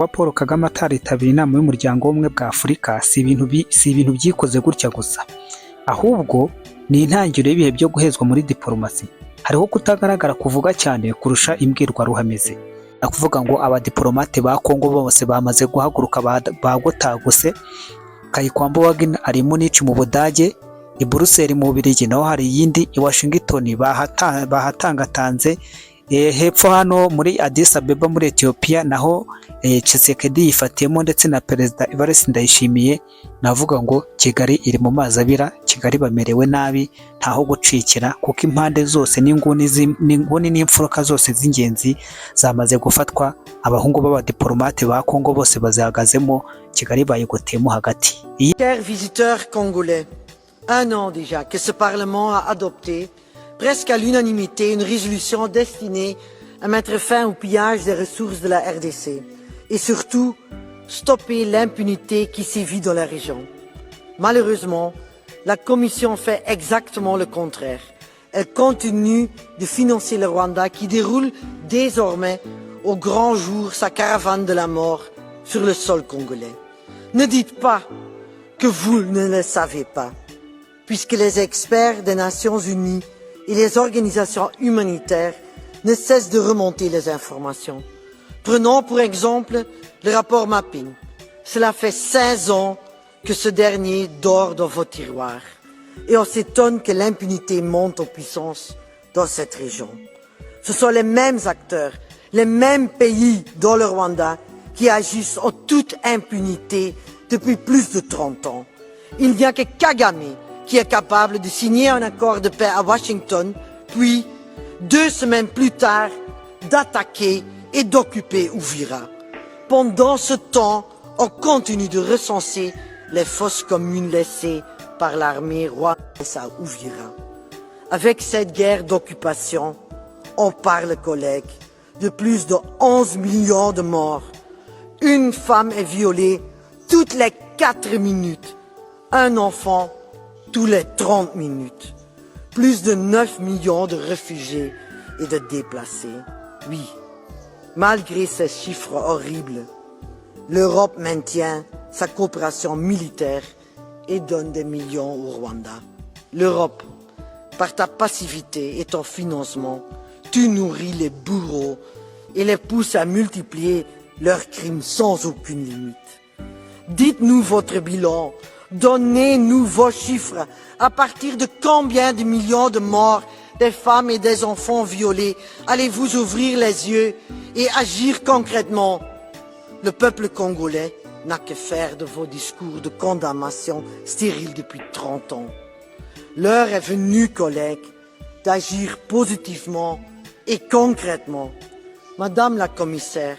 Kuba Paul Kagame ataritabira inama y'umuryango w'ubumwe bwa Afurika si ibintu byikoze gutya gusa, ahubwo ni intangiriro y'ibihe byo guhezwa muri diplomasi. Hariho kutagaragara kuvuga cyane kurusha imbwirwaruhameze. Nakuvuga ngo abadiplomate ba Kongo bose bamaze guhaguruka bagotaguse. Kayikwambo Wagner ari Munich mu Budage, i Brussels mu Bubiligi, naho hari yindi i Washington bahatangatanze. Hepfo hano muri Addis Abeba muri Ethiopia naho Tshisekedi yifatiyemo ndetse na Perezida Evariste Ndayishimiye. Navuga ngo Kigali iri mu mazi abira, Kigali bamerewe nabi, ntaho gucikira kuko impande zose n'inguni n'imfuruka zose z'ingenzi zamaze gufatwa. Abahungu b'abadiplomate ba Kongo bose bazihagazemo, Kigali bayigoteyemo hagati. Chers visiteurs congolais, un an déjà que ce Parlement a adopté presque à l'unanimité une résolution destinée à mettre fin au pillage des ressources de la RDC et surtout stopper l'impunité qui sévit dans la région. Malheureusement, la Commission fait exactement le contraire. Elle continue de financer le Rwanda qui déroule désormais au grand jour sa caravane de la mort sur le sol congolais. Ne dites pas que vous ne le savez pas, puisque les experts des Nations Unies et les organisations humanitaires ne cessent de remonter les informations. Prenons pour exemple le rapport Mapping. Cela fait 16 ans que ce dernier dort dans vos tiroirs. Et on s'étonne que l'impunité monte en puissance dans cette région. Ce sont les mêmes acteurs, les mêmes pays dans le Rwanda qui agissent en toute impunité depuis plus de 30 ans. Il n'y a que Kagame qui est capable de signer un accord de paix à Washington, puis, 2 semaines plus tard, d'attaquer et d'occuper Uvira. Pendant ce temps, on continue de recenser les fosses communes laissées par l'armée rwandaise à Uvira. Avec cette guerre d'occupation, on parle, collègues, de plus de 11 millions de morts. Une femme est violée toutes les 4 minutes. Un enfant tous les 30 minutes. Plus de 9 millions de réfugiés et de déplacés. Oui, malgré ces chiffres horribles, l'Europe maintient sa coopération militaire et donne des millions au Rwanda. L'Europe, par ta passivité et ton financement, tu nourris les bourreaux et les pousses à multiplier leurs crimes sans aucune limite. Dites-nous votre bilan. Donnez-nous vos chiffres. À partir de combien de millions de morts, des femmes et des enfants violés, allez-vous ouvrir les yeux et agir concrètement? Le peuple congolais n'a que faire de vos discours de condamnation stériles depuis 30 ans. L'heure est venue, collègues, d'agir positivement et concrètement. Madame la commissaire,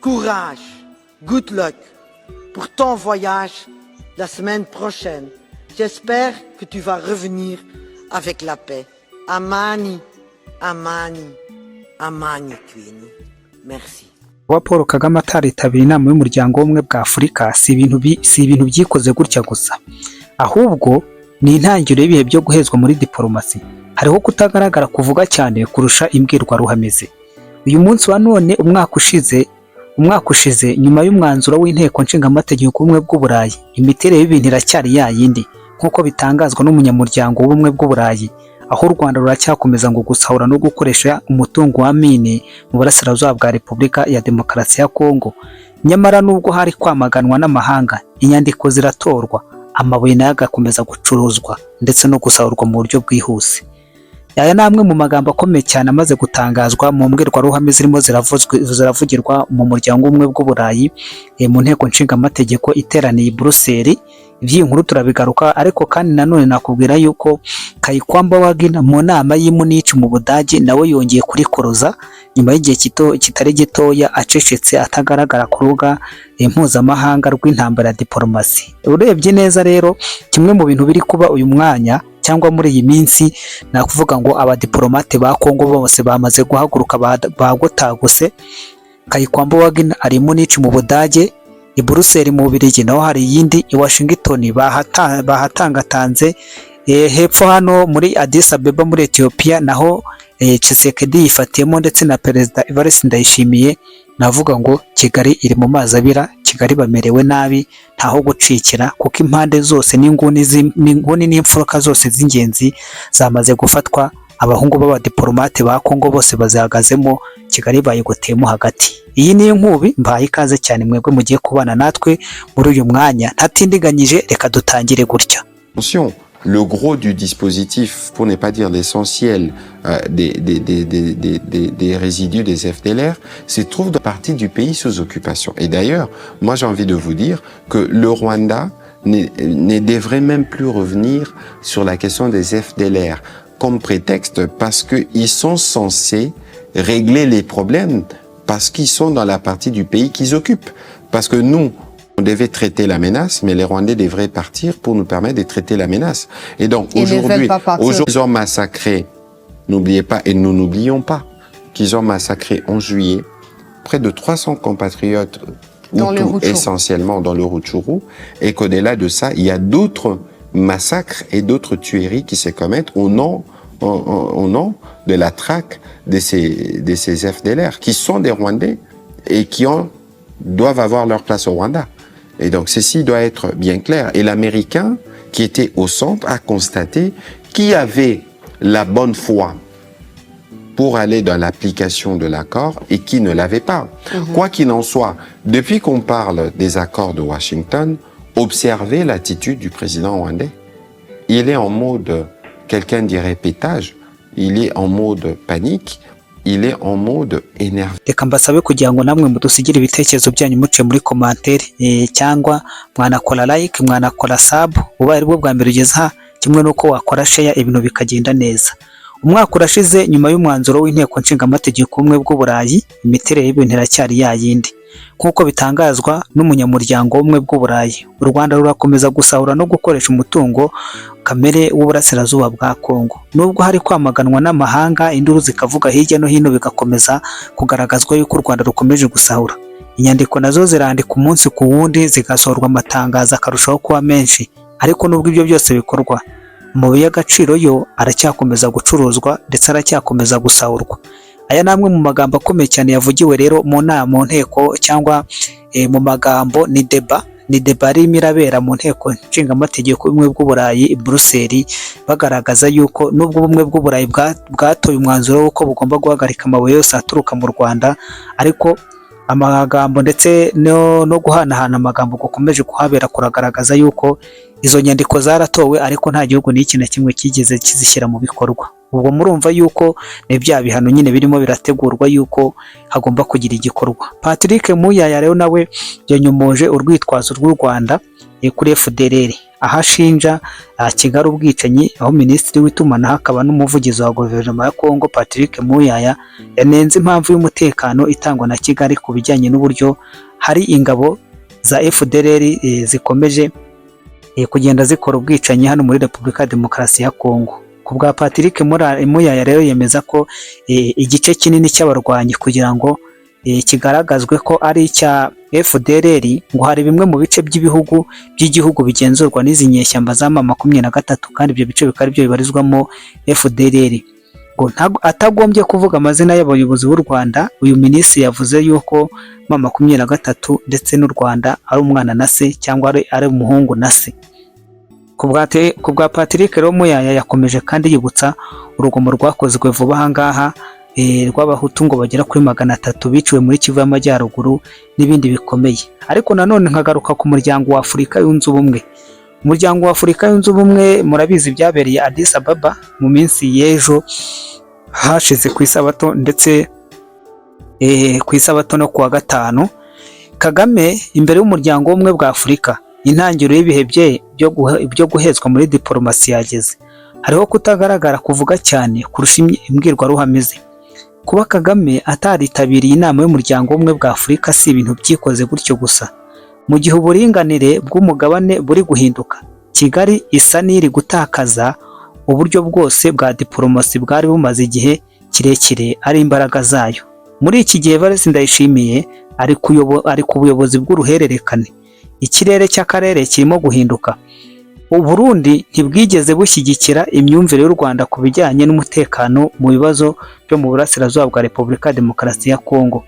courage, good luck pour ton voyage la semaine prochaine. J'espère que tu vas revenir avec la paix. Amani, amani, amani kwenu. Merci. Kuba Paul Kagame ataritabira inama y'umuryango w'ubumwe bwa Afurika si ibintu byikoze gutya gusa, ahubwo ni intangiriro y'ibihe byo guhezwa muri diplomasi. Hariho kutagaragara kuvuga cyane kurusha imbwirwaruhameze. Uyu munsi wa none umwaka ushize nyuma y'umwanzuro w'inteko nshingamategeko y'ubumwe bw'Uburayi, imiterere y'ibintu iracyari yayindi nk'uko bitangazwa n'umunyamuryango w'ubumwe bw'Uburayi, aho u Rwanda ruracyakomeza ngo gusahura no gukoresha umutungo wa mine mu burasirazuba bwa Repubulika ya Demokarasi ya Kongo. Nyamara nubwo hari kwamaganwa n'amahanga, inyandiko ziratorwa, amabuye nayo agakomeza gucuruzwa ndetse no gusahurwa mu buryo bwihuse. Aya ni amwe mu magambo akomeye cyane amaze gutangazwa mu mbwirwaruhame zirimo ziravugirwa mu muryango w'ubumwe bw'Uburayi mu nteko nshingamategeko iteraniye i Brussels. Iby'iyi nkuru turabigaruka, ariko kandi nanone nakubwira yuko Kayikwambo Wagner mu nama y'i Munich mu Budage nawe yongeye kurikoroza nyuma y'igihe kitari gitoya acecetse atagaragara ku rubuga mpuzamahanga rw'intambara ya diplomasi. Urebye neza rero, kimwe mu bintu biri kuba uyu mwanya cyangwa muri iyi minsi, nakuvuga ngo abadiplomate ba Kongo bose bamaze guhaguruka bagotaguse. Kayikwambo Wagner ari Munich mu Budage, i Brussels mu Bubiligi, naho hari yindi i Washington bahatangatanze. hepfo hano muri Addis Abeba muri Ethiopia naho Tshisekedi yifatiyemo ndetse na Perezida Evariste Ndayishimiye, navuga ngo Kigali iri mu mazi abira, Kigali bamerewe nabi ntaho gucikira, kuko impande zose n'inguni n'imfuruka zose z'ingenzi zamaze gufatwa. Abahungu b'abadiplomate ba Kongo bose bazihagazemo, Kigali bayigoteyemo hagati. Iyi ni inkubi, mbaye ikaze cyane mwebwe mugiye kubana natwe muri uyu mwanya. Ntatindiganyije reka dutangire gutya. Le gros du dispositif, pour ne pas dire l'essentiel des résidus des FDLR, se trouve dans partie du pays sous occupation. Et d'ailleurs, moi j'ai envie de vous dire que le Rwanda ne devrait même plus revenir sur la question des FDLR comme prétexte, parce qu'ils sont censés régler les problèmes parce qu'ils sont dans la partie du pays qu'ils occupent. Parce que nous, on devait traiter la menace, mais les Rwandais devraient partir pour nous permettre de traiter la menace. Et donc aujourd'hui, ils ont massacré, n'oubliez pas, et nous n'oublions pas, qu'ils ont massacré en juillet près de 300 compatriotes, essentiellement dans le Rutshuru, et qu'au-delà de ça, il y a d'autres massacres et d'autres tueries qui se commettent au nom de la traque de ces FDLR, qui sont des Rwandais et qui doivent avoir leur place au Rwanda. Et donc ceci doit être bien clair. Et l'Américain qui était au centre a constaté qui avait la bonne foi pour aller dans l'application de l'accord et qui ne l'avait pas. Quoi qu'il en soit, depuis qu'on parle des accords de Washington, observez l'attitude du président rwandais. Il est en mode, quelqu'un dirait pétage, il est en mode panique, il est en mode énervé. Reka mbasabe kugira ngo namwe mudusigire ibitekerezo byanyu muciye muri commentaire, cyangwa mwanakora like, mwanakora sub, ubaye aribwo bwa mbere ugeze aha, kimwe nuko wakora share, ibintu bikagenda neza. Umwaka urashize nyuma y'umwanzuro w'inteko nshingamategeko umwe bw'Uburayi, imiterere y'ibintu iracyari yayindi. Nk'uko bitangazwa n'umunyamuryango umwe bw'Uburayi, u Rwanda rurakomeza gusahura no gukoresha umutungo kamere w'uburasirazuba bwa Kongo. Nubwo hari kwamaganwa n'amahanga, induru zikavuga hirya no hino, bigakomeza kugaragazwa yuko u Rwanda rukomeje gusahura. Inyandiko nazo zirandika umunsi ku wundi, zigasohorwa amatangazo akarushaho kuba menshi. Ariko nubwo ibyo byose bikorwa, amabuye y'agaciro yo aracyakomeza gucuruzwa ndetse aracyakomeza gusahurwa. Aya namwe mu magambo akomeye cyane yavugiwe rero mu nteko cyangwa mu magambo ni deba irimo irabera mu nteko nshingamategeko y'ubumwe bw'Uburayi i Bruxelles, bagaragaza yuko nubwo ubumwe bw'Uburayi bwatoye umwanzuro w'uko bugomba guhagarika amabuye yose aturuka mu Rwanda, ariko amagambo ndetse no guhanahana amagambo gukomeje kuhabera kuragaragaza yuko izo nyandiko zaratowe, ariko nta gihugu n'iki na kimwe kigeze kizishyira mu bikorwa. Ubwo murumva yuko bya bihano nyine birimo birategurwa yuko hagomba kugira igikorwa. Patrick Muyaya rero nawe yanyomoje urwitwazo rw'u Rwanda kuri FDLR, ahashinja Kigali ubwicanyi, aho minisitiri w'itumanaho akaba n'umuvugizi wa guverinoma ya Kongo Patrick Muyaya yanenze impamvu y'umutekano itangwa na Kigali ku bijyanye n'uburyo hari ingabo za FDLR zikomeje kugenda zikora ubwicanyi hano muri Repubulika ya Demokarasi ya Kongo. Ku bwa Patrick Muyaya rero yemeza ko igice kinini cy'abarwanyi kugira ngo kigaragazwe ko ari icya FDLR, ngo hari bimwe mu bice by'igihugu bigenzurwa n'izi nyeshyamba za M23, kandi ibyo bice bikaba byo bibarizwamo FDLR. Ngo atagombye kuvuga amazina y'abayobozi b'u Rwanda, uyu minisitiri yavuze yuko M23 ndetse n'u Rwanda ari umwana na se, cyangwa ari umuhungu na se. Ku bwa Patrick rero Muyaya yakomeje kandi yibutsa urugomo rwakozwe vuba ahangaha rw'abahutu ngo bagera kuri 300 biciwe muri Kivu y'Amajyaruguru n'ibindi bikomeye. Ariko nanone nkagaruka ku muryango wa Afurika yunze ubumwe. Umuryango wa Afurika yunze ubumwe murabizi byabereye Addis Ababa mu minsi y'ejo hashize ku isabato, ndetse ku isabato no kuwa gatanu. Kagame imbere y'umuryango w'ubumwe bwa Afurika, intangiriro y'ibihe byo guhezwa muri diplomasi yageze. Hariho kutagaragara kuvuga cyane kurusha imbwirwaruhame ze. Kuba Kagame ataritabiriye inama y'umuryango w'ubumwe bwa Afurika si ibintu byikoze gutyo gusa. Mu gihe uburinganire bw'umugabane buri guhinduka, Kigali isa n'iri gutakaza uburyo bwose bwa diplomasi bwari bumaze igihe kirekire ari imbaraga zayo. Muri iki gihe Evariste Ndayishimiye ari ku buyobozi bw'uruhererekane. Ikirere cy'akarere kirimo guhinduka. Burundi ntibwigeze bushyigikira imyumvire y'u Rwanda ku bijyanye n'umutekano mu bibazo byo mu burasirazuba bwa Repubulika ya Demokarasi ya Kongo.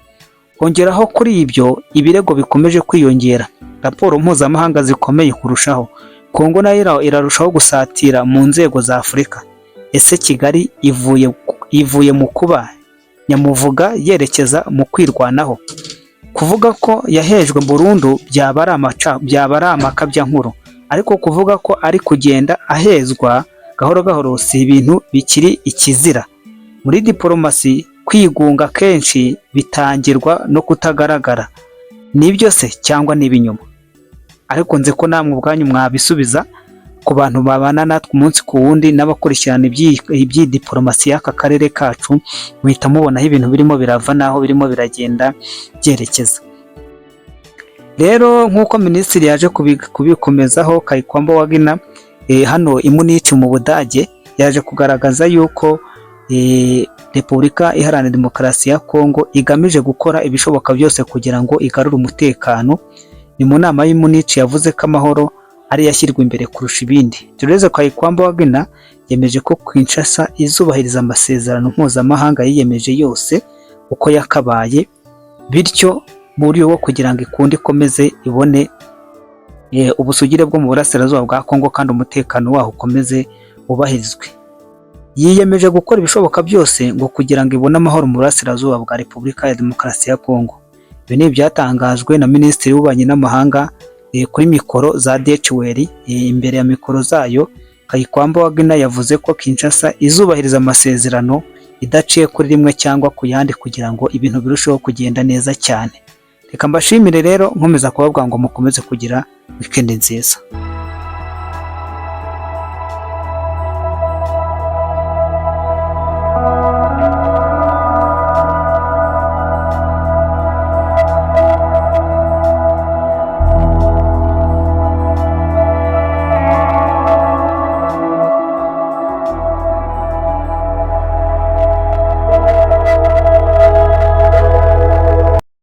Hongeraho kuri ibyo ibirego bikomeje kwiyongera, raporo mpuzamahanga zikomeye kurushaho, Kongo nayo irarushaho gusatira mu nzego za Afurika. Ese Kigali ivuye mu kuba nyamuvuga yerekeza mu kwirwanaho? Kuvuga ko yahejwe burundu byaba ari amakabyankuru, ariko kuvuga ko ari kugenda ahezwa gahoro gahoro si ibintu bikiri ikizira. Muri diplomasi kwigunga kenshi bitangirwa no kutagaragara. Nibyo se cyangwa n'ibinyoma? Ariko nzi ko namwe ubwanyu mwabisubiza ku bantu babana natwe umunsi ku wundi n'abakurikirana iby'idiplomasi y'aka karere kacu, muhita mubonaho ibintu birimo birava naho birimo biragenda byerekeza. Rero nk'uko minisitiri yaje kubikomezaho, Kayigamba Wagner hano i Munich mu Budage yaje kugaragaza yuko Repubulika Iharanira Demokarasi ya Kongo igamije gukora ibishoboka byose kugira ngo igarure umutekano. Ni mu nama y'i Munich yavuze ko amahoro ari yashyirwa imbere kurusha ibindi. Therese Kayigamba Wagner yemeje ko Kinshasa izubahiriza amasezerano mpuzamahanga yiyemeje yose uko yakabaye, bityo mu buryo bwo kugira ngo ikomeze ibone ubusugire bwo mu burasirazuba bwa Kongo kandi umutekano waho ukomeze ubahirizwe. Yiyemeje gukora ibishoboka byose ngo kugira ngo ibone amahoro mu burasirazuba bwa Repubulika ya Demokarasi ya Kongo. Ibi ni ibyatangajwe na Minisitiri w'Ububanyi n'Amahanga kuri mikoro za Deutsche Welle. Imbere ya mikoro zayo, Kayigamba Wagner yavuze ko Kinshasa izubahiriza amasezerano idaciye kuri rimwe cyangwa ku yandi kugira ngo ibintu birusheho kugenda neza cyane. Reka mbashimire rero, nkomeza kubabwira ngo mukomeze kugira weekend nziza.